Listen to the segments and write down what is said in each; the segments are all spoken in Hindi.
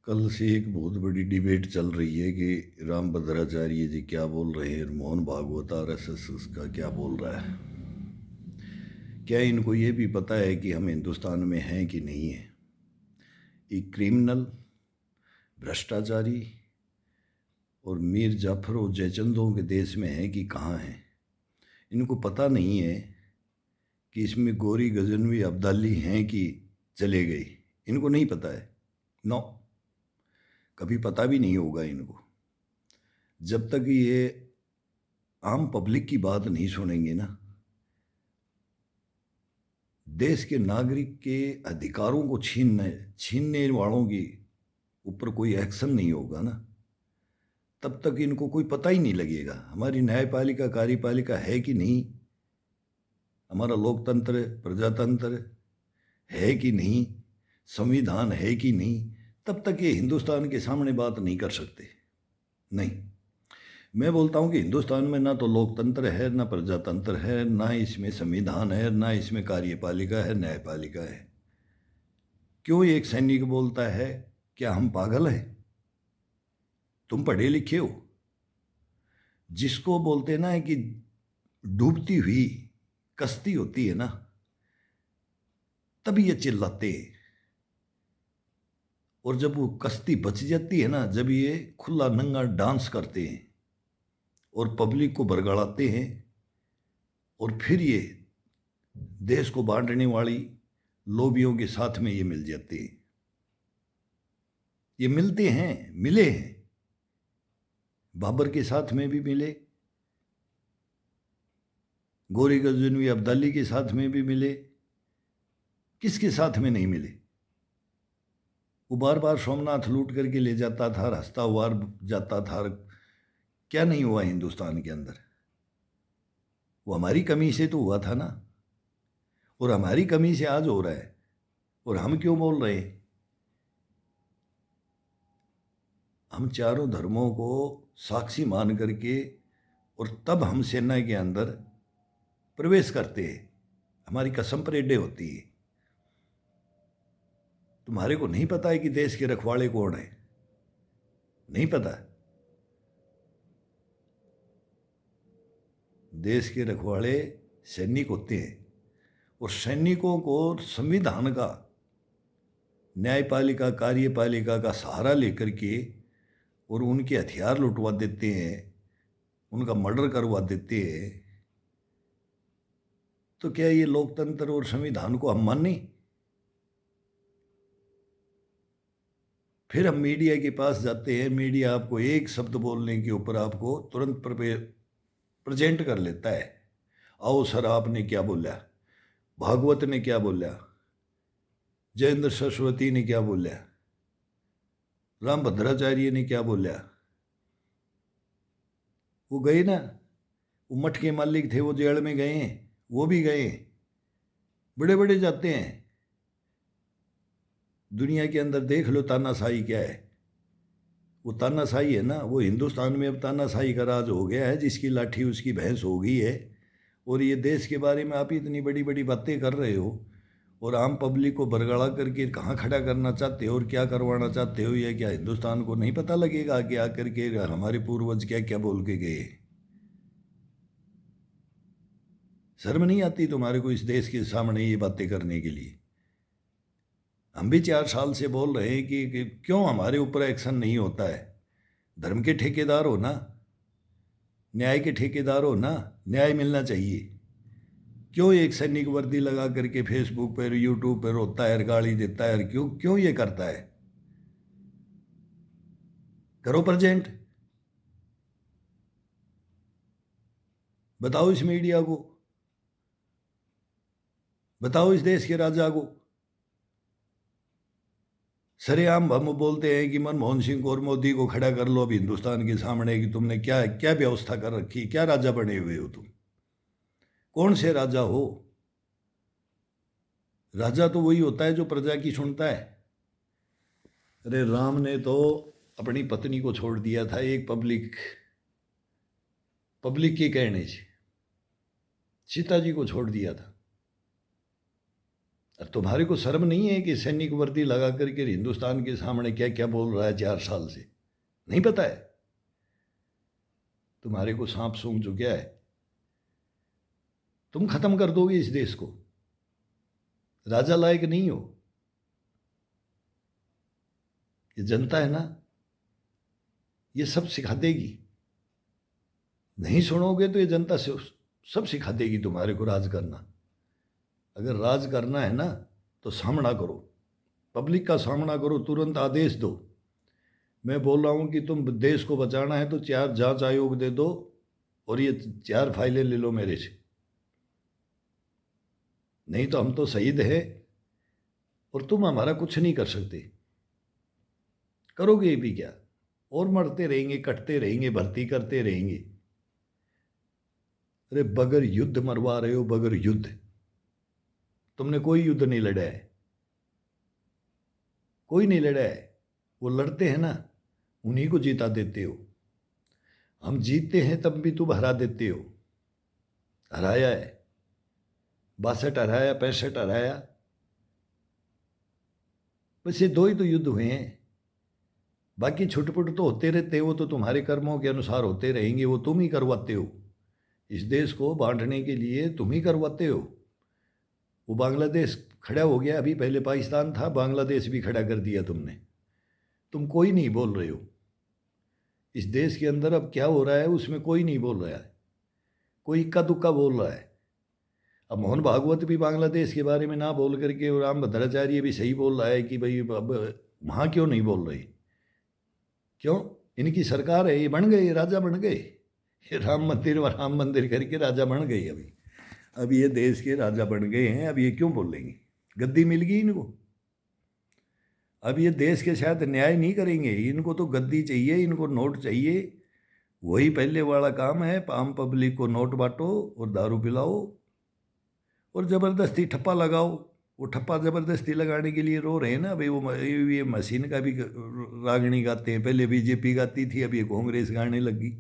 कल से एक बहुत बड़ी डिबेट चल रही है कि राम भद्राचार्य जी क्या बोल रहे हैं और मोहन भागवत आरएसएस उसका क्या बोल रहा है। क्या इनको ये भी पता है कि हम हिंदुस्तान में हैं कि नहीं हैं? एक क्रिमिनल, भ्रष्टाचारी और मीर जाफर और जयचंदों के देश में हैं कि कहाँ हैं? इनको पता नहीं है कि इसमें गौरी गजनवी अब्दाली हैं कि चले गई। इनको नहीं पता है। नो, कभी पता भी नहीं होगा इनको जब तक ये आम पब्लिक की बात नहीं सुनेंगे ना। देश के नागरिक के अधिकारों को छीनने वालों के ऊपर कोई एक्शन नहीं होगा ना, तब तक इनको कोई पता ही नहीं लगेगा हमारी न्यायपालिका कार्यपालिका है कि नहीं, हमारा लोकतंत्र प्रजातंत्र है कि नहीं, संविधान है कि नहीं। तब तक ये हिंदुस्तान के सामने बात नहीं कर सकते। नहीं, मैं बोलता हूँ कि हिंदुस्तान में ना तो लोकतंत्र है, ना प्रजातंत्र है, ना इसमें संविधान है, ना इसमें कार्यपालिका है, न्यायपालिका है। क्यों एक सैनिक बोलता है, क्या हम पागल हैं? तुम पढ़े लिखे हो? जिसको बोलते ना है कि डूबती हुई कश्ती होती है ना, तभी ये चिल्लाते हैं। और जब वो कश्ती बच जाती है ना, जब ये खुला नंगा डांस करते हैं और पब्लिक को बरगड़ाते हैं, और फिर ये देश को बांटने वाली लोबियों के साथ में ये मिल जाते हैं। ये मिलते हैं, मिले हैं, बाबर के साथ में भी मिले, गौरी गजनवी अब्दाली के साथ में भी मिले, किसके साथ में नहीं मिले? वो बार बार सोमनाथ लूट करके ले जाता था, रास्ता वार जाता था। क्या नहीं हुआ हिंदुस्तान के अंदर? वो हमारी कमी से तो हुआ था ना, और हमारी कमी से आज हो रहा है। और हम क्यों बोल रहे हैं? हम चारों धर्मों को साक्षी मान करके और तब हम सेना के अंदर प्रवेश करते हैं। हमारी कसम परेडें होती है। तुम्हारे को नहीं पता है कि देश के रखवाले कौन है? नहीं पता? देश के रखवाले सैनिक होते हैं, और सैनिकों को संविधान का, न्यायपालिका कार्यपालिका का सहारा लेकर के और उनके हथियार लुटवा देते हैं, उनका मर्डर करवा देते हैं। तो क्या ये लोकतंत्र और संविधान को हम माने? फिर हम मीडिया के पास जाते हैं, मीडिया आपको एक शब्द बोलने के ऊपर आपको तुरंत प्रेजेंट कर लेता है। आओ सर, आपने क्या बोला, भागवत ने क्या बोला, जयेंद्र सरस्वती ने क्या बोला, राम भद्राचार्य ने क्या बोला। वो गए ना, वो मठ के मालिक थे, वो जेल में गए हैं, वो भी गए। बड़े बड़े जाते हैं। दुनिया के अंदर देख लो तानाशाही क्या है। वो तानाशाही है ना, वो हिंदुस्तान में अब तानाशाही का राज हो गया है। जिसकी लाठी उसकी भैंस हो गई है। और ये देश के बारे में आप इतनी बड़ी बड़ी बातें कर रहे हो, और आम पब्लिक को बरगड़ा करके कहाँ खड़ा करना चाहते हो और क्या करवाना चाहते हो? या क्या हिंदुस्तान को नहीं पता लगेगा कि आकर के हमारे पूर्वज क्या क्या बोल के गए? शर्म नहीं आती तुम्हारे को इस देश के सामने ये बातें करने के लिए? हम भी 4 साल से बोल रहे हैं कि क्यों हमारे ऊपर एक्शन नहीं होता है। धर्म के ठेकेदार हो ना, न्याय के ठेकेदार हो ना, न्याय मिलना चाहिए। क्यों एक सैनिक वर्दी लगा करके फेसबुक पर यूट्यूब पर रोता है, गाली देता है? क्यों क्यों ये करता है? करो प्रेजेंट, बताओ इस मीडिया को, बताओ इस देश के राजा को। सरेआम हम बोलते हैं कि मनमोहन सिंह और मोदी को खड़ा कर लो अभी हिंदुस्तान के सामने कि तुमने क्या क्या व्यवस्था कर रखी, क्या राजा बने हुए हो तुम? कौन से राजा हो? राजा तो वही होता है जो प्रजा की सुनता है। अरे राम ने तो अपनी पत्नी को छोड़ दिया था एक पब्लिक पब्लिक के कहने से। सीता जी को छोड़ दिया था। और तुम्हारे को शर्म नहीं है कि सैनिक वर्दी लगा करके हिंदुस्तान के सामने क्या क्या बोल रहा है 4 साल से? नहीं पता है तुम्हारे को सांप सूंघ जो क्या है? तुम खत्म कर दोगे इस देश को, राजा लायक नहीं हो। ये जनता है ना, ये सब सिखा देगी। नहीं सुनोगे तो ये जनता से सब सिखा देगी तुम्हारे को राज करना। अगर राज करना है ना तो सामना करो, पब्लिक का सामना करो, तुरंत आदेश दो। मैं बोल रहा हूँ कि तुम देश को बचाना है तो 4 जांच आयोग दे दो और ये 4 फाइलें ले लो मेरे से। नहीं तो हम तो शहीद हैं और तुम हमारा कुछ नहीं कर सकते। करोगे भी क्या? और मरते रहेंगे, कटते रहेंगे, भर्ती करते रहेंगे। अरे बगैर युद्ध मरवा रहे हो, बगैर युद्ध। तुमने कोई युद्ध नहीं लड़ा है, कोई नहीं लड़ा है। वो लड़ते हैं ना, उन्हीं को जीता देते हो। हम जीतते हैं तब भी तुम हरा देते हो। हराया है, 62 हराया, 65 हराया। बस ये 2 ही तो युद्ध हुए हैं। बाकी छुटपुट तो होते रहते हैं, वो तो तुम्हारे कर्मों के अनुसार होते रहेंगे। वो तुम ही करवाते हो, इस देश को बांटने के लिए तुम ही करवाते हो। वो बांग्लादेश खड़ा हो गया, अभी पहले पाकिस्तान था, बांग्लादेश भी खड़ा कर दिया तुमने। तुम कोई नहीं बोल रहे हो। इस देश के अंदर अब क्या हो रहा है उसमें कोई नहीं बोल रहा है, कोई इक्का दुक्का बोल रहा है। अब मोहन भागवत भी बांग्लादेश के बारे में ना बोल करके, और राम भद्राचार्य भी सही बोल रहा है कि भाई अब वहाँ क्यों नहीं बोल रहे? क्यों? इनकी सरकार है, ये बन गए, राजा बन गए। ये राम मंदिर व राम मंदिर करके राजा बन गए। अभी ये देश के राजा बन गए हैं, अब ये क्यों बोलेंगे? गद्दी मिल गई इनको। अब ये देश के साथ न्याय नहीं करेंगे, इनको तो गद्दी चाहिए, इनको नोट चाहिए। वही पहले वाला काम है, आम पब्लिक को नोट बांटो और दारू पिलाओ और ज़बरदस्ती ठप्पा लगाओ। वो ठप्पा ज़बरदस्ती लगाने के लिए रो रहे हैं ना भाई। वो ये मशीन का भी रागनी गाते हैं। पहले बीजेपी गाती थी, अब ये कांग्रेस गाने लगी।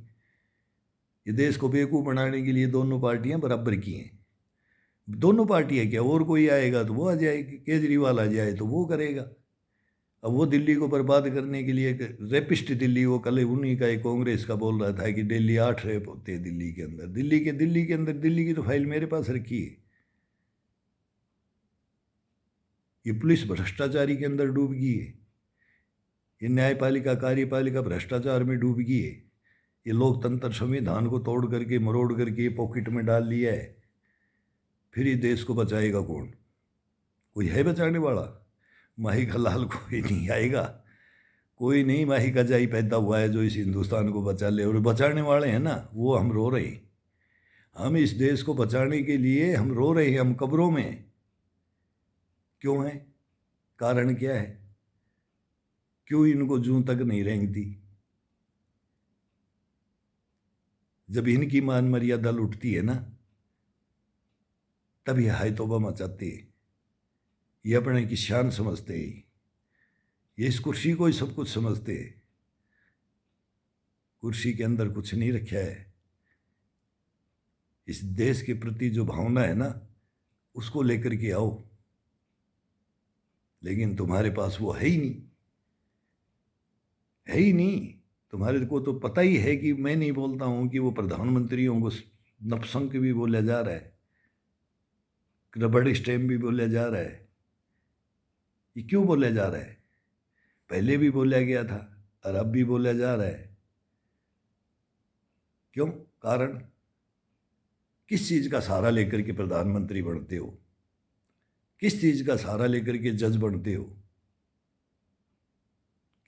ये देश को बेवकूफ़ बनाने के लिए दोनों पार्टियां बराबर की हैं। दोनों पार्टियां क्या, और कोई आएगा तो वो आ जाएगी, केजरीवाल आ जाए तो वो करेगा। अब वो दिल्ली को बर्बाद करने के लिए रेपिस्ट दिल्ली, वो कल उन्हीं का एक कांग्रेस का बोल रहा था कि दिल्ली 8 रेप होते हैं दिल्ली के अंदर। दिल्ली की तो फाइल मेरे पास रखी है। ये पुलिस भ्रष्टाचारी के अंदर डूब गई है, ये न्यायपालिका कार्यपालिका भ्रष्टाचार में डूब गई है। ये लोकतंत्र संविधान को तोड़ करके मरोड़ करके पॉकेट में डाल लिया है। फिर ये देश को बचाएगा कौन? कोई है बचाने वाला? माही का लाल कोई नहीं आएगा, कोई नहीं। माही का जाई पैदा हुआ है जो इस हिंदुस्तान को बचा ले। और बचाने वाले हैं ना, वो हम रो रहे हैं। हम इस देश को बचाने के लिए हम रो रहे हैं, हम कब्रों में हैं। क्यों है? कारण क्या है? क्यों इनको जूं तक नहीं रेंगती? जब इनकी मान मर्यादा लुटती है ना, तब ये हाय तौबा मचाते हैं। ये अपने की शान समझते हैं, ये इस कुर्सी को ही सब कुछ समझते हैं। कुर्सी के अंदर कुछ नहीं रखा है। इस देश के प्रति जो भावना है ना, उसको लेकर के आओ। लेकिन तुम्हारे पास वो है ही नहीं, है ही नहीं। तुम्हारे को तो पता ही है कि मैं नहीं बोलता हूँ कि वो प्रधानमंत्रियों को नपुंसक भी बोला जा रहा है, रबड़ स्टैम्प भी बोला जा रहा है। ये क्यों बोला जा रहा है? पहले भी बोला गया था और अब भी बोला जा रहा है। क्यों? कारण? किस चीज़ का सहारा लेकर के प्रधानमंत्री बनते हो? किस चीज़ का सहारा लेकर के जज बनते हो?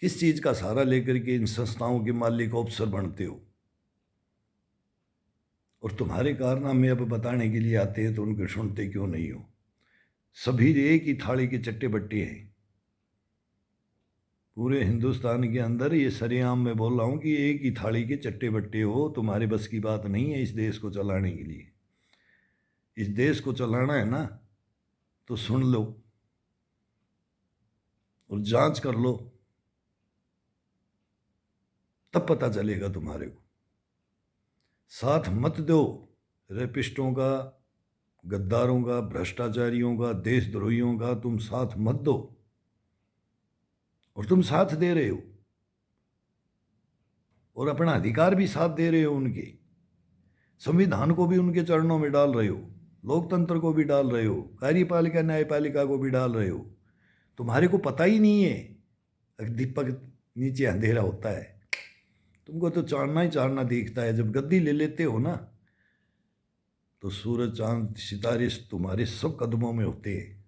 किस चीज़ का सहारा लेकर के इन संस्थाओं के मालिक अफसर बनते हो? और तुम्हारे कारनामे अब बताने के लिए आते हैं तो उनको सुनते क्यों नहीं हो? सभी एक ही थाली के चट्टे बट्टे हैं। पूरे हिंदुस्तान के अंदर ये सरेआम मैं बोल रहा हूँ कि एक ही थाली के चट्टे बट्टे हो। तुम्हारे बस की बात नहीं है इस देश को चलाने के लिए। इस देश को चलाना है ना तो सुन लो और जांच कर लो, तब पता चलेगा तुम्हारे को। साथ मत दो रेपिस्टों का, गद्दारों का, भ्रष्टाचारियों का, देशद्रोहियों का तुम साथ मत दो, और तुम साथ दे रहे हो, और अपना अधिकार भी साथ दे रहे हो उनके, संविधान को भी उनके चरणों में डाल रहे हो, लोकतंत्र को भी डाल रहे हो, कार्यपालिका न्यायपालिका को भी डाल रहे हो। तुम्हारे को पता ही नहीं है दीपक नीचे अंधेरा होता है, तुमको तो चांदना ही चांदना दिखता है। जब गद्दी ले लेते हो ना, तो सूरज चांद सितारे तुम्हारे सब कदमों में होते हैं।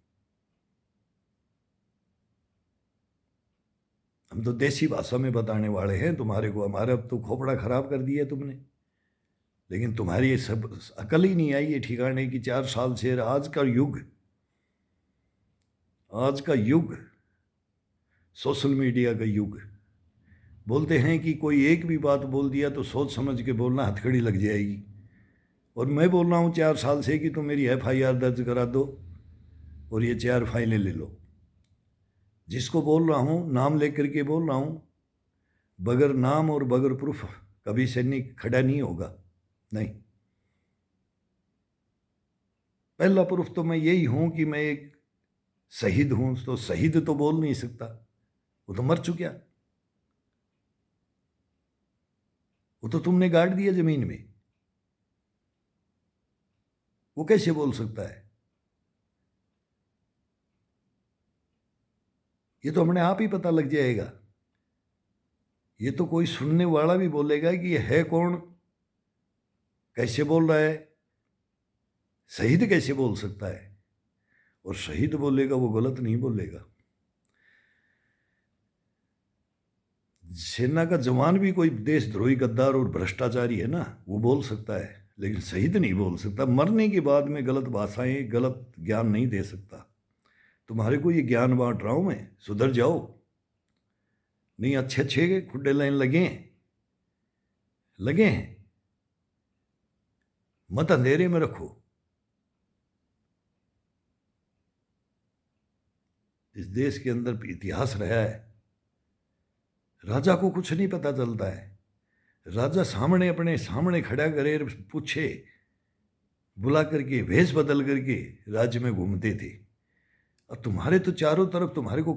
हम तो देसी भाषा में बताने वाले हैं तुम्हारे को, हमारे अब तो खोपड़ा खराब कर दिया तुमने। लेकिन तुम्हारी ये सब अकल ही नहीं आई ये ठिकाने की। 4 साल से आज का युग सोशल मीडिया का युग। बोलते हैं कि कोई एक भी बात बोल दिया तो सोच समझ के बोलना, हथकड़ी लग जाएगी। और मैं बोल रहा हूँ 4 साल से कि तुम मेरी FIR दर्ज करा दो और ये 4 फाइलें ले लो। जिसको बोल रहा हूँ नाम लेकर के बोल रहा हूँ, बगैर नाम और बगैर प्रूफ कभी सैनिक खड़ा नहीं होगा, नहीं। पहला प्रूफ तो मैं यही हूँ कि मैं एक शहीद हूँ, तो शहीद तो बोल नहीं सकता, वो तो मर चुका, वो तो तुमने गाड़ दिया जमीन में, वो कैसे बोल सकता है? ये तो अपने आप ही पता लग जाएगा। ये तो कोई सुनने वाला भी बोलेगा कि ये है कौन, कैसे बोल रहा है, शहीद कैसे बोल सकता है? और शहीद बोलेगा वो गलत नहीं बोलेगा। सेना का जवान भी कोई देशद्रोही, गद्दार और भ्रष्टाचारी है ना, वो बोल सकता है, लेकिन शहीद नहीं बोल सकता। मरने के बाद में गलत भाषाएं, गलत ज्ञान नहीं दे सकता। तुम्हारे को ये ज्ञान बांट रहा हूं मैं, सुधर जाओ, नहीं अच्छे अच्छे खुड्डे लाइन लगे हैं, मत अंधेरे में रखो। इस देश के अंदर इतिहास रहा है, राजा को कुछ नहीं पता चलता है। राजा सामने, अपने सामने खड़ा करे, पूछे, बुला करके, भेष बदल करके राज्य में घूमते थे। और तुम्हारे तो चारों तरफ, तुम्हारे को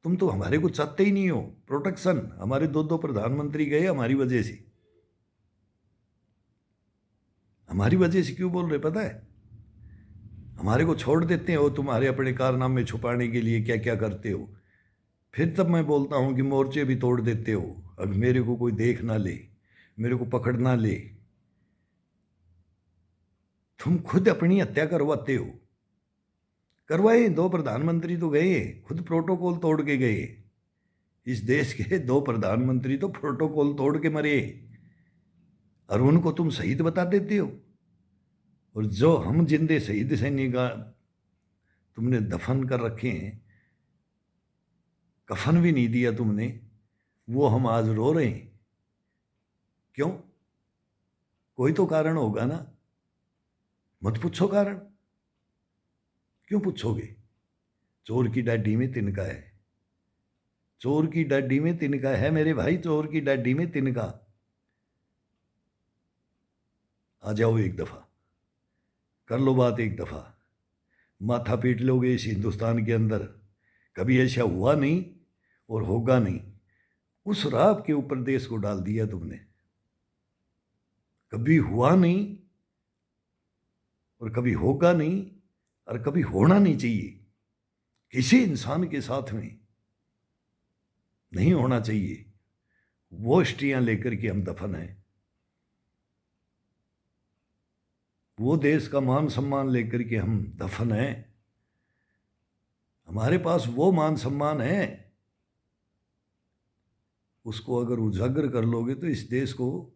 तुम तो हमारे को चाहते ही नहीं हो। प्रोटेक्शन, हमारे 2 प्रधानमंत्री गए हमारी वजह से। हमारी वजह से क्यों बोल रहे पता है? हमारे को छोड़ देते हो, तुम्हारे अपने कारनामे छुपाने के लिए क्या क्या करते हो। फिर तब मैं बोलता हूँ कि मोर्चे भी तोड़ देते हो। अब मेरे को कोई देख ना ले, मेरे को पकड़ ना ले, तुम खुद अपनी हत्या करवाते हो। करवाए, 2 प्रधानमंत्री तो गए, खुद प्रोटोकॉल तोड़ के गए। इस देश के 2 प्रधानमंत्री तो प्रोटोकॉल तोड़ के मरे, और उनको तुम शहीद बता देते हो। और जो हम जिंदे शहीद सैनिक तुमने दफन कर रखे हैं, कफन भी नहीं दिया तुमने, वो हम आज रो रहे हैं। क्यों? कोई तो कारण होगा ना, मत पूछो कारण। क्यों पूछोगे? चोर की डाडी में तिनका है, चोर की डाडी में तिनका है मेरे भाई, चोर की डाडी में तिनका। आ जाओ एक दफा, कर लो बात एक दफा, माथा पीट लोगे इस हिंदुस्तान के अंदर। कभी ऐसा हुआ नहीं और होगा नहीं। उस राह के ऊपर देश को डाल दिया तुमने। कभी हुआ नहीं और कभी होगा नहीं और कभी होना नहीं चाहिए। किसी इंसान के साथ में नहीं होना चाहिए। वो हिस्ट्रियां लेकर के हम दफन हैं, वो देश का मान सम्मान लेकर के हम दफन हैं। हमारे पास वो मान सम्मान है, उसको अगर उजागर कर लोगे तो इस देश को,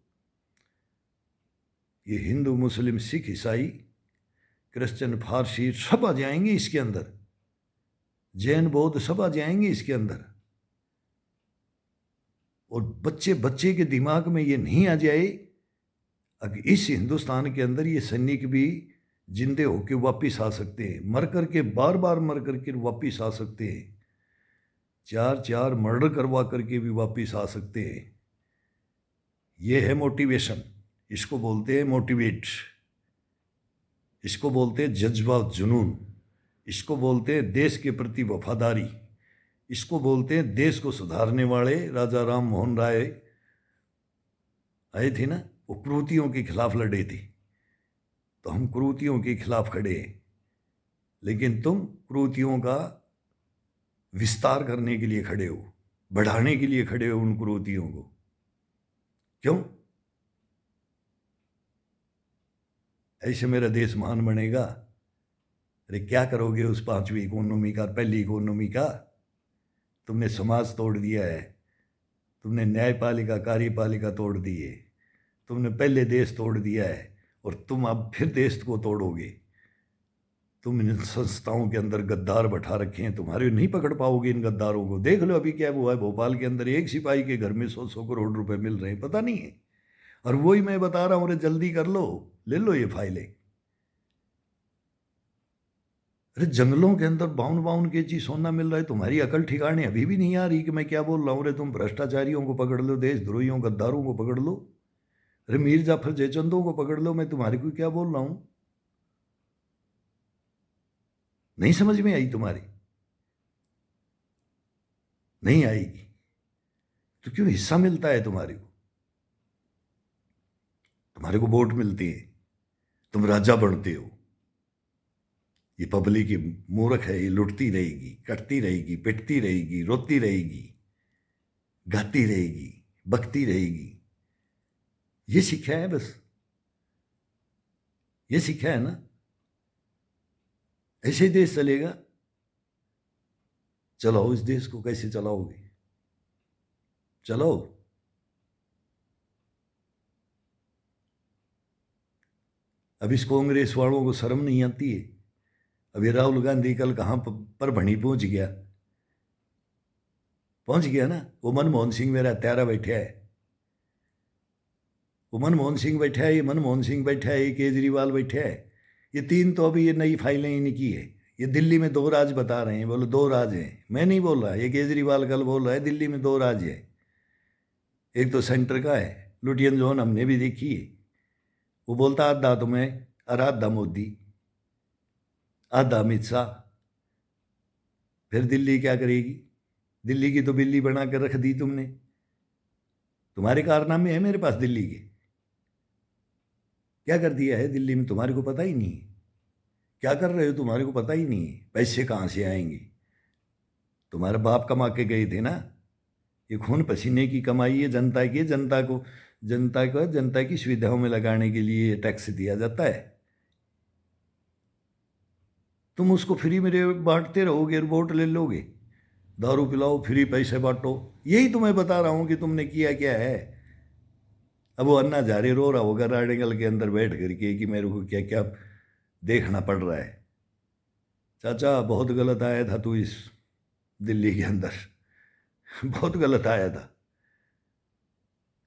ये हिंदू, मुस्लिम, सिख, ईसाई, क्रिश्चियन, फारसी सब आ जाएंगे इसके अंदर, जैन, बौद्ध सब आ जाएंगे इसके अंदर। और बच्चे बच्चे के दिमाग में ये नहीं आ जाए, अगर इस हिंदुस्तान के अंदर ये सैनिक भी जिंदे होकर वापिस आ सकते हैं, मर करके, बार बार मर करके वापिस आ सकते हैं, 4 मर्डर करवा करके भी वापिस आ सकते हैं। ये है मोटिवेशन, इसको बोलते हैं मोटिवेट। इसको बोलते हैं जज्बा जुनून, इसको बोलते हैं देश के प्रति वफादारी, इसको बोलते हैं देश को सुधारने वाले। राजा राम मोहन राय आए थे ना, वो क्रूतियों के खिलाफ लड़े थे, तो हम क्रूतियों के खिलाफ खड़े हैं। लेकिन तुम क्रूतियों का विस्तार करने के लिए खड़े हो, बढ़ाने के लिए खड़े हो उन क्रूतियों को। क्यों? ऐसे मेरा देश महान बनेगा? अरे क्या करोगे उस 5वीं इकोनॉमी का, पहली इकोनॉमी का? तुमने समाज तोड़ दिया है, तुमने न्यायपालिका कार्यपालिका तोड़ दी है, तुमने पहले देश तोड़ दिया है, और तुम अब फिर देश को तोड़ोगे। तुम इन संस्थाओं के अंदर गद्दार बैठा रखे हैं, तुम्हारे नहीं पकड़ पाओगे इन गद्दारों को। देख लो अभी क्या हुआ है भोपाल के अंदर, एक सिपाही के घर में 100-100 करोड़ रुपए मिल रहे हैं, पता नहीं है। और वही मैं बता रहा हूँ, अरे जल्दी कर लो, ले लो ये फाइलें। अरे जंगलों के अंदर 52 केजी सोना मिल रहा है, तुम्हारी अकल ठिकाने अभी भी नहीं आ रही कि मैं क्या बोल रहा हूँ। अरे तुम भ्रष्टाचारियों को पकड़ लो, देशद्रोहियों गद्दारों को पकड़ लो, अरे मीर जाफर जयचंदों को पकड़ लो, मैं तुम्हारे को क्या बोल रहा हूँ? नहीं समझ में आई तुम्हारी? नहीं आएगी तो क्यों हिस्सा मिलता है तुम्हारे को? तुम्हारे को वोट मिलते हैं, तुम राजा बनते हो। ये पब्लिक ये मूर्ख है, ये लुटती रहेगी, कटती रहेगी, पिटती रहेगी, रोती रहेगी, गाती रहेगी, बकती रहेगी। ये सीखा है, बस ये सीखा है ना। ऐसे देश चलेगा? चलाओ, इस देश को कैसे चलाओगे? चलाओ। अब इस कांग्रेस वालों को शर्म नहीं आती है? अभी राहुल गांधी कल कहाँ पर भणी पहुंच गया ना। वो मनमोहन सिंह मेरा हत्यारा बैठा है, वो मनमोहन सिंह बैठा है, ये मनमोहन सिंह बैठा है, ये केजरीवाल बैठा है। ये तीन तो अभी ये नई फाइलें इनकी है। ये दिल्ली में 2 राज बता रहे हैं, बोलो 2 राज हैं। मैं नहीं बोल रहा, ये केजरीवाल कल बोल रहा है दिल्ली में 2 राज है। एक तो सेंटर का है लुटियन जोन, हमने भी देखी है। वो बोलता आधा तुम्हें और आधा मोदी, आधा अमित शाह। फिर दिल्ली क्या करेगी? दिल्ली की तो बिल्ली बना कर रख दी तुमने। तुम्हारे कारनामे हैं मेरे पास दिल्ली के। क्या कर दिया है दिल्ली में तुम्हारे को पता ही नहीं है। क्या कर रहे हो तुम्हारे को पता ही नहीं है। पैसे कहाँ से आएंगे? तुम्हारे बाप कमा के गए थे ना। ये खून पसीने की कमाई है जनता की। जनता की सुविधाओं में लगाने के लिए टैक्स दिया जाता है। तुम उसको फ्री में बांटते रहोगे, वोट ले लोगे, दारू पिलाओ, फ्री पैसे बांटो। यही तुम्हें बता रहा हूँ कि तुमने किया क्या है। अब वो अन्ना हजारे रो रहा होगा राडेगल के अंदर बैठ करके कि मेरे को क्या क्या देखना पड़ रहा है। चाचा बहुत गलत आया था तू इस दिल्ली के अंदर, बहुत गलत आया था।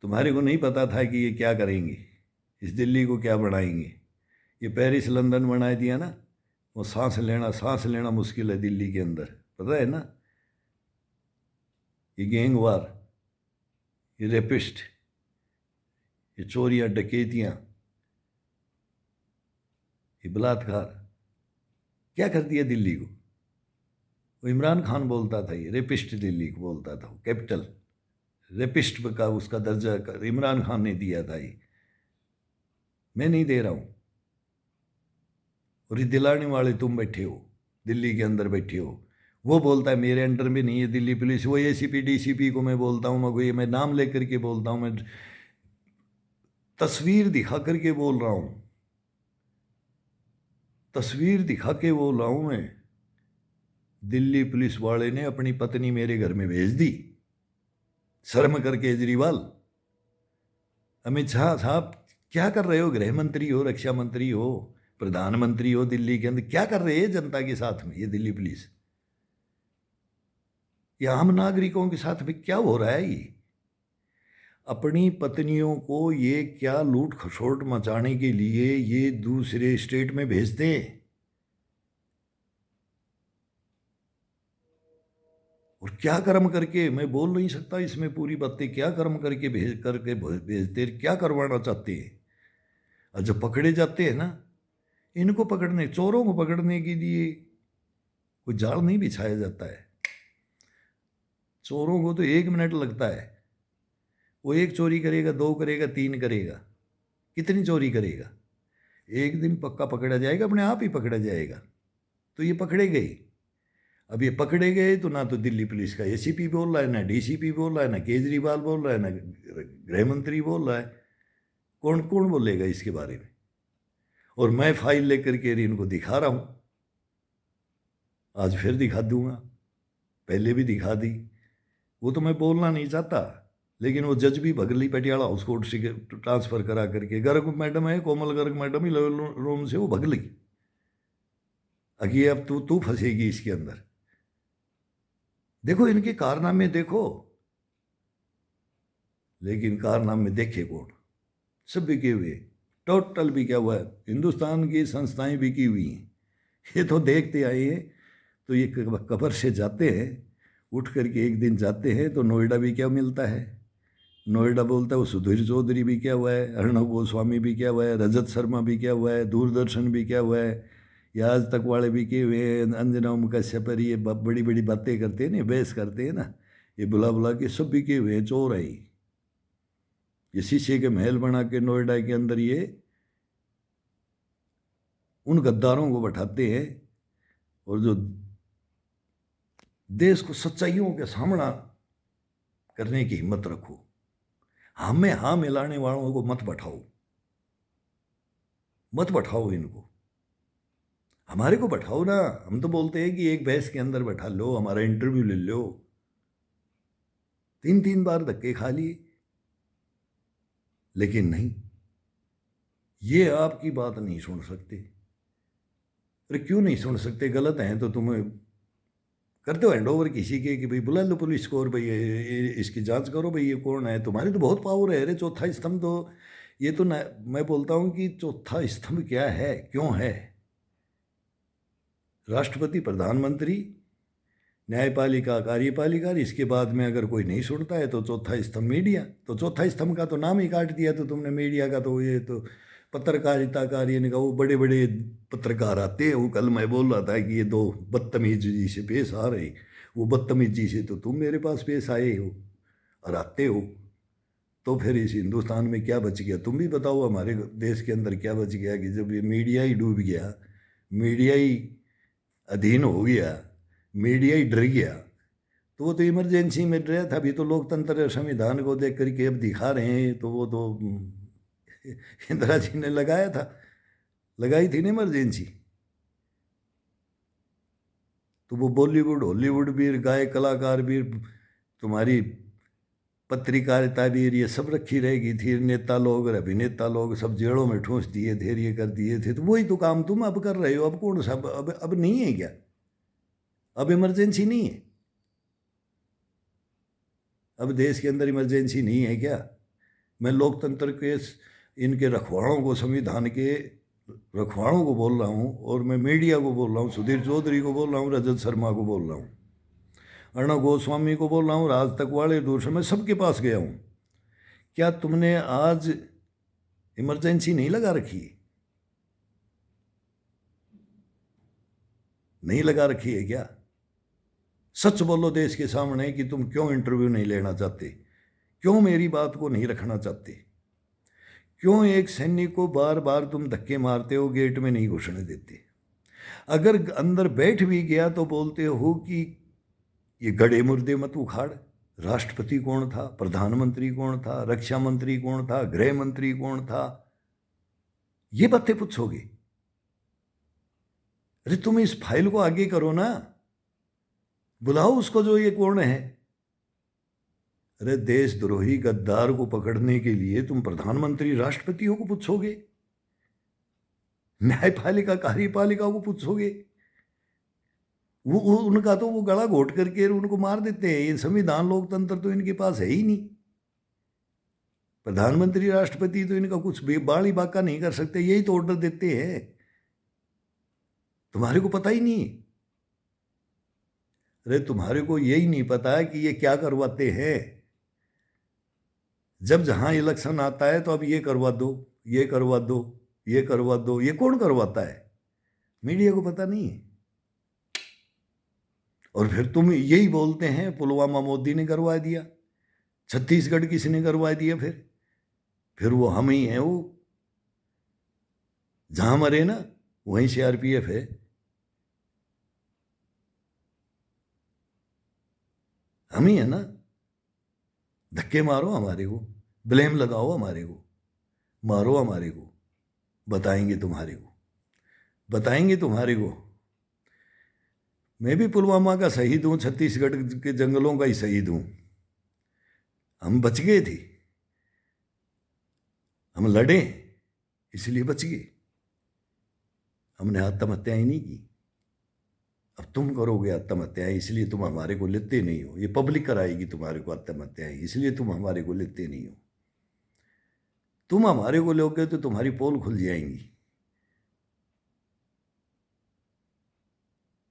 तुम्हारे को नहीं पता था कि ये क्या करेंगे, इस दिल्ली को क्या बनाएंगे। ये पेरिस लंदन बना दिया ना, वो सांस लेना मुश्किल है दिल्ली के अंदर, पता है ना। ये गैंग वार, ये रेपिस्ट, ये चोरियां डकैतियां, ये बलात्कार, क्या कर दिया दिल्ली को। वो इमरान खान बोलता था ये रेपिस्ट दिल्ली को बोलता था, कैपिटल रेपिस्ट का उसका दर्जा इमरान खान ने दिया था। ये मैं नहीं दे रहा हूँ। और ये दिलाने वाले तुम बैठे हो, दिल्ली के अंदर बैठे हो। वो बोलता है मेरे अंडर में नहीं है दिल्ली पुलिस। वो एसीपी डीसीपी को मैं बोलता हूँ, मैं नाम लेकर के बोलता हूँ, मैं तस्वीर दिखा करके बोल रहा हूँ, तस्वीर दिखा के बोल रहा हूँ मैं। दिल्ली पुलिस वाले ने अपनी पत्नी मेरे घर में भेज दी, शर्म कर केजरीवाल। अमित शाह साहब क्या कर रहे हो? गृह मंत्री हो, रक्षा मंत्री हो, प्रधानमंत्री हो दिल्ली के अंदर, क्या कर रहे हैं जनता के साथ में ये दिल्ली पुलिस? ये आम नागरिकों के साथ में क्या हो रहा है? ये अपनी पत्नियों को ये क्या लूट खसोट मचाने के लिए ये दूसरे स्टेट में भेजते हैं। और क्या कर्म करके, मैं बोल नहीं सकता इसमें पूरी बातें, क्या कर्म करके भेजते, क्या करवाना चाहते हैं। और जब पकड़े जाते हैं ना, इनको पकड़ने, चोरों को पकड़ने के लिए कोई जाल नहीं बिछाया जाता है। चोरों को तो 1 मिनट लगता है। वो 1 चोरी करेगा, 2 करेगा, 3 करेगा, कितनी चोरी करेगा? एक दिन पक्का पकड़ा जाएगा, अपने आप ही पकड़ा जाएगा। तो ये पकड़े गए। अब ये पकड़े गए तो ना तो दिल्ली पुलिस का एसीपी बोल रहा है, ना डीसीपी बोल रहा है, ना केजरीवाल बोल रहा है, ना गृह मंत्री बोल रहा है। कौन कौन बोलेगा इसके बारे में? और मैं फाइल लेकर के इनको दिखा रहा हूँ। आज फिर दिखा दूंगा, पहले भी दिखा दी। वो तो मैं बोलना नहीं चाहता, लेकिन वो जज भी भगली पटियाला हाउस कोर्ट से ट्रांसफ़र करा करके, गर्ग मैडम है, कोमल गर्ग मैडम ही रूम से वो भगली। अगे अब तू फंसेगी इसके अंदर। देखो इनके कारनामे देखो, लेकिन कारनामे देखे कौन? सब बिके हुए, टोटल बिका हुआ है। हिंदुस्तान की संस्थाएं बिकी हुई हैं। ये तो देखते आए हैं। तो ये कब्र से जाते हैं, उठ करके एक दिन जाते हैं तो नोएडा भी क्या मिलता है? नोएडा बोलता है वो सुधीर चौधरी भी क्या हुआ है, अर्णव गोस्वामी भी क्या हुआ है, रजत शर्मा भी क्या हुआ है, दूरदर्शन भी क्या हुआ है, या आज तक वाले भी के हुए हैं, अंजना कश्यप। ये बड़ी बड़ी बातें करते हैं ना, बहस करते हैं ना, ये बुला बुला के सब भी के हुए हैं, चोर है। ये शीशे के महल बना के नोएडा के अंदर ये उन गद्दारों को बैठाते हैं। और जो देश को सच्चाइयों के सामना करने की हिम्मत रखो, हमें हाँ मिलाने वालों को मत बैठाओ, मत बैठाओ इनको। हमारे को बैठाओ ना। हम तो बोलते हैं कि एक बहस के अंदर बैठा लो, हमारा इंटरव्यू ले लो। 3-3 बार धक्के खा लिए, लेकिन नहीं, ये आपकी बात नहीं सुन सकते। अरे क्यों नहीं सुन सकते? गलत हैं तो तुम्हें कर दो हैंड ओवर किसी के, कि भाई बुला लो पुलिस को और भाई इसकी जांच करो, भाई ये कौन है। तुम्हारी तो बहुत पावर है। अरे चौथा स्तंभ तो ये तो ना, मैं बोलता हूँ कि चौथा स्तंभ क्या है, क्यों है? राष्ट्रपति, प्रधानमंत्री, न्यायपालिका, कार्यपालिका। इसके बाद में अगर कोई नहीं सुनता है तो चौथा स्तंभ मीडिया। तो चौथा स्तंभ का तो नाम ही काट दिया तो तुमने मीडिया का। तो ये तो पत्रकारिता कार्य का, वो बड़े बड़े पत्रकार आते हैं। वो कल मैं बोल रहा था कि ये 2 बदतमीजी से पेश आ रहे, वो बदतमीजी से तो तुम मेरे पास पेश आए हो और आते हो। तो फिर इस हिंदुस्तान में क्या बच गया? तुम भी बताओ, हमारे देश के अंदर क्या बच गया कि जब ये मीडिया ही डूब गया, मीडिया ही अधीन हो गया, मीडिया ही डर गया। तो वो तो इमरजेंसी में डरा था। अभी तो लोकतंत्र संविधान को देख करके अब दिखा रहे हैं। तो वो तो इंदिरा जी ने लगाया था, लगाई थी ना इमरजेंसी। तो वो बॉलीवुड, हॉलीवुड भी, गायक, कलाकार भी, तुम्हारी पत्रकारिता भी, ये सब रखी रहेगी थी। नेता लोग और अभिनेता लोग सब जेलों में ठूंस दिए थे, ये कर दिए थे। तो वही तो काम तुम अब कर रहे हो। अब कौन सा अब नहीं है क्या? अब इमरजेंसी नहीं है? अब देश के अंदर इमरजेंसी नहीं है क्या? मैं लोकतंत्र के इनके रखवालों को, संविधान के रखवालों को बोल रहा हूँ, और मैं मीडिया को बोल रहा हूँ, सुधीर चौधरी को बोल रहा हूँ, रजत शर्मा को बोल रहा हूँ, अर्णव गोस्वामी को बोल रहा हूँ, आज तक वाले दूर मैं सबके पास गया हूँ। क्या तुमने आज इमरजेंसी नहीं लगा रखी? नहीं लगा रखी है क्या? सच बोलो देश के सामने कि तुम क्यों इंटरव्यू नहीं लेना चाहते, क्यों मेरी बात को नहीं रखना चाहते, क्यों एक सैनिक को बार बार तुम धक्के मारते हो, गेट में नहीं घुसने देते। अगर अंदर बैठ भी गया तो बोलते हो कि ये गड़े मुर्दे मत उखाड़। राष्ट्रपति कौन था, प्रधानमंत्री कौन था, रक्षा मंत्री कौन था, गृह मंत्री कौन था, ये बातें पूछोगे? अरे तुम इस फाइल को आगे करो ना, बुलाओ उसको जो ये कौन है। अरे देशद्रोही गद्दार को पकड़ने के लिए तुम प्रधानमंत्री, राष्ट्रपतियों को पूछोगे, न्यायपालिका, कार्यपालिका को पूछोगे? वो उनका तो वो गला घोट करके उनको मार देते हैं। ये संविधान, लोकतंत्र तो इनके पास है ही नहीं। प्रधानमंत्री, राष्ट्रपति तो इनका कुछ बाली बाका नहीं कर सकते, यही तो ऑर्डर देते हैं। तुम्हारे को पता ही नहीं? अरे तुम्हारे को यही नहीं पता है कि ये क्या करवाते हैं। जब जहां इलेक्शन आता है तो अब ये करवा दो, ये करवा दो, ये करवा दो। ये कौन करवाता है? मीडिया को पता नहीं है। और फिर तुम यही बोलते हैं पुलवामा मोदी ने करवा दिया, छत्तीसगढ़ किसने करवा दिया? फिर वो हम ही हैं, वो जहां मरे ना वहीं सीआरपीएफ है। हम ही है ना। धक्के मारो हमारे को, ब्लेम लगाओ हमारे को, मारो हमारे को, बताएंगे तुम्हारे को, बताएंगे तुम्हारे को। मैं भी पुलवामा का शहीद हूं, छत्तीसगढ़ के जंगलों का ही शहीद हूं। हम बच गए थे, हम लड़े इसलिए बच गए। हमने आत्महत्याएं नहीं की। अब तुम करोगे आत्महत्याएं, इसलिए तुम हमारे को लेते नहीं हो। ये पब्लिक कराएगी तुम्हारे को आत्महत्याएं, इसलिए तुम हमारे को लेते नहीं हो। तुम हमारे को लोगे तो तुम्हारी पोल खुल जाएंगी।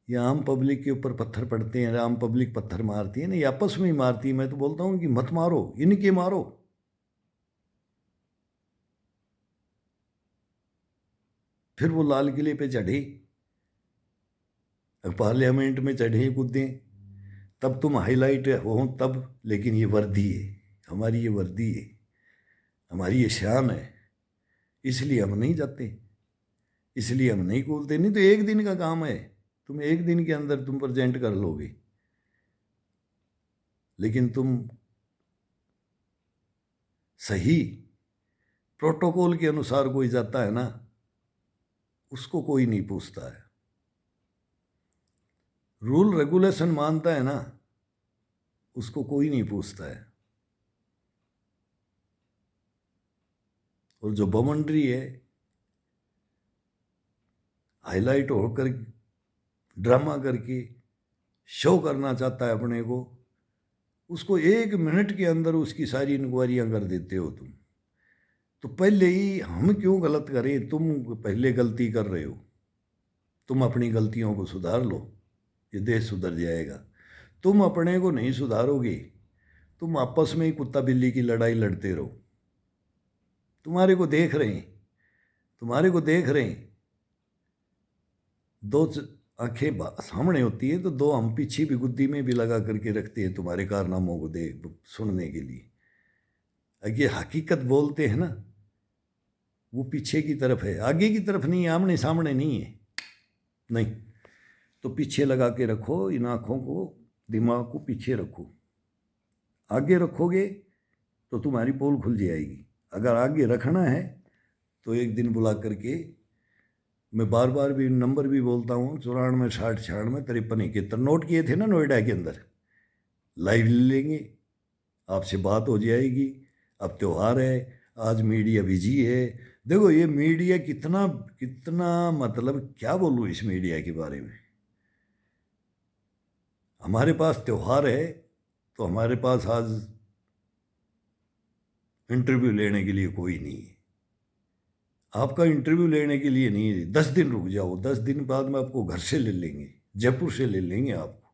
ये आम पब्लिक के ऊपर पत्थर पड़ते हैं, आम पब्लिक पत्थर मारती है ना, ये आपस में ही मारती है। मैं तो बोलता हूं कि मत मारो, इनके मारो। फिर वो लाल किले पे चढ़े, पार्लियामेंट में चढ़े कूदे, तब तुम हाईलाइट हो तब। लेकिन ये वर्दी है हमारी, ये वर्दी है हमारी, ये शान है, इसलिए हम नहीं जाते, इसलिए हम नहीं कूदते। नहीं तो एक दिन का काम है, तुम एक दिन के अंदर तुम प्रेजेंट कर लोगे। लेकिन तुम सही प्रोटोकॉल के अनुसार कोई जाता है ना, उसको कोई नहीं पूछता है। रूल रेगुलेशन मानता है ना, उसको कोई नहीं पूछता है। और जो बवंडरी है, हाईलाइट होकर ड्रामा करके शो करना चाहता है अपने को, उसको 1 मिनट के अंदर उसकी सारी इंक्वायरियां कर देते हो तुम। तो पहले ही हम क्यों गलत करें? तुम पहले गलती कर रहे हो, तुम अपनी गलतियों को सुधार लो, ये देश सुधर जाएगा। तुम अपने को नहीं सुधारोगे, तुम आपस में ही कुत्ता बिल्ली की लड़ाई लड़ते रहो। तुम्हारे को देख रहे हैं, तुम्हारे को देख रहे हैं। दो आंखें सामने होती है तो दो हम पीछे भी गुद्दी में भी लगा करके रखते हैं तुम्हारे कारनामों को देख सुनने के लिए। ये हकीकत बोलते हैं ना, वो पीछे की तरफ है, आगे की तरफ नहीं है, आमने सामने नहीं है। नहीं तो पीछे लगा के रखो इन आँखों को, दिमाग को पीछे रखो। आगे रखोगे तो तुम्हारी पोल खुल जाएगी। अगर आगे रखना है तो एक दिन बुला करके, मैं बार बार भी नंबर भी बोलता हूँ, 94 60 96 53 71 नोट किए थे ना नोएडा के अंदर। लाइव ले लेंगे, आपसे बात हो जाएगी। अब त्यौहार है, आज मीडिया बिजी है। देखो ये मीडिया कितना कितना, मतलब क्या बोलूँ इस मीडिया के बारे में। हमारे पास त्यौहार है तो हमारे पास आज इंटरव्यू लेने के लिए कोई नहीं है। आपका इंटरव्यू लेने के लिए नहीं है, 10 दिन रुक जाओ, 10 दिन बाद में आपको घर से ले लेंगे, जयपुर से ले लेंगे आपको।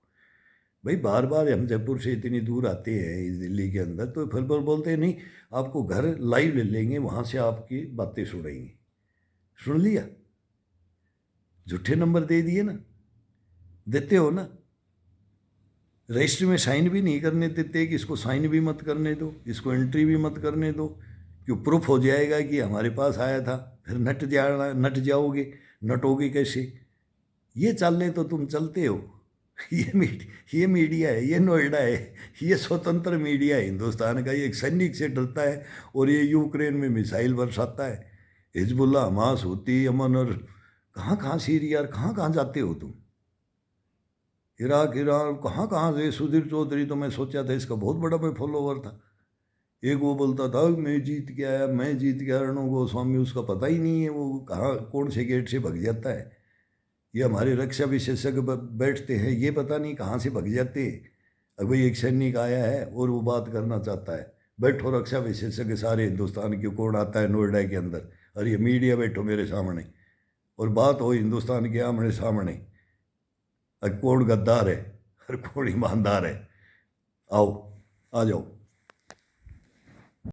भाई बार बार हम जयपुर से इतनी दूर आते हैं इस दिल्ली के अंदर, तो फिर बोलते हैं नहीं आपको घर लाइव ले लेंगे, वहाँ से आपकी बातें सुनेंगे। सुन लिया? झूठे नंबर दे दिए ना, देते हो ना। रजिस्ट्री में साइन भी नहीं करने देते कि इसको साइन भी मत करने दो, इसको एंट्री भी मत करने दो, क्यों प्रूफ हो जाएगा कि हमारे पास आया था। फिर नट जाओगे कैसे? ये चालने तो तुम चलते हो। ये मीडिया है, ये नोएडा है, ये स्वतंत्र मीडिया है हिंदुस्तान का। ये एक सैनिक से डरता है और ये यूक्रेन में मिसाइल बरसाता है। हिजबुल्ला, हमास, हूती, यमन और कहाँ कहाँ, सीरिया, कहाँ कहाँ जाते हो तुम? इराक, ईरान, कहाँ कहाँ से। सुधीर चौधरी तो मैं सोचा था इसका बहुत बड़ा मैं फॉलोवर था। एक वो बोलता था मैं जीत के आया, मैं जीत के आया। अर्णव गोस्वामी, उसका पता ही नहीं है वो कहाँ कौन से गेट से भग जाता है। ये हमारे रक्षा विशेषज्ञ बैठते हैं, ये पता नहीं कहाँ से भग जाते हैं। अब भाई एक सैनिक आया है और वो बात करना चाहता है, बैठो रक्षा विशेषज्ञ सारे हिंदुस्तान के, कौन आता है नोएडा के अंदर, और ये मीडिया बैठो मेरे सामने और बात हो हिंदुस्तान के आमने सामने। कौन गद्दार है और कौन ईमानदार है? आओ, आ जाओ।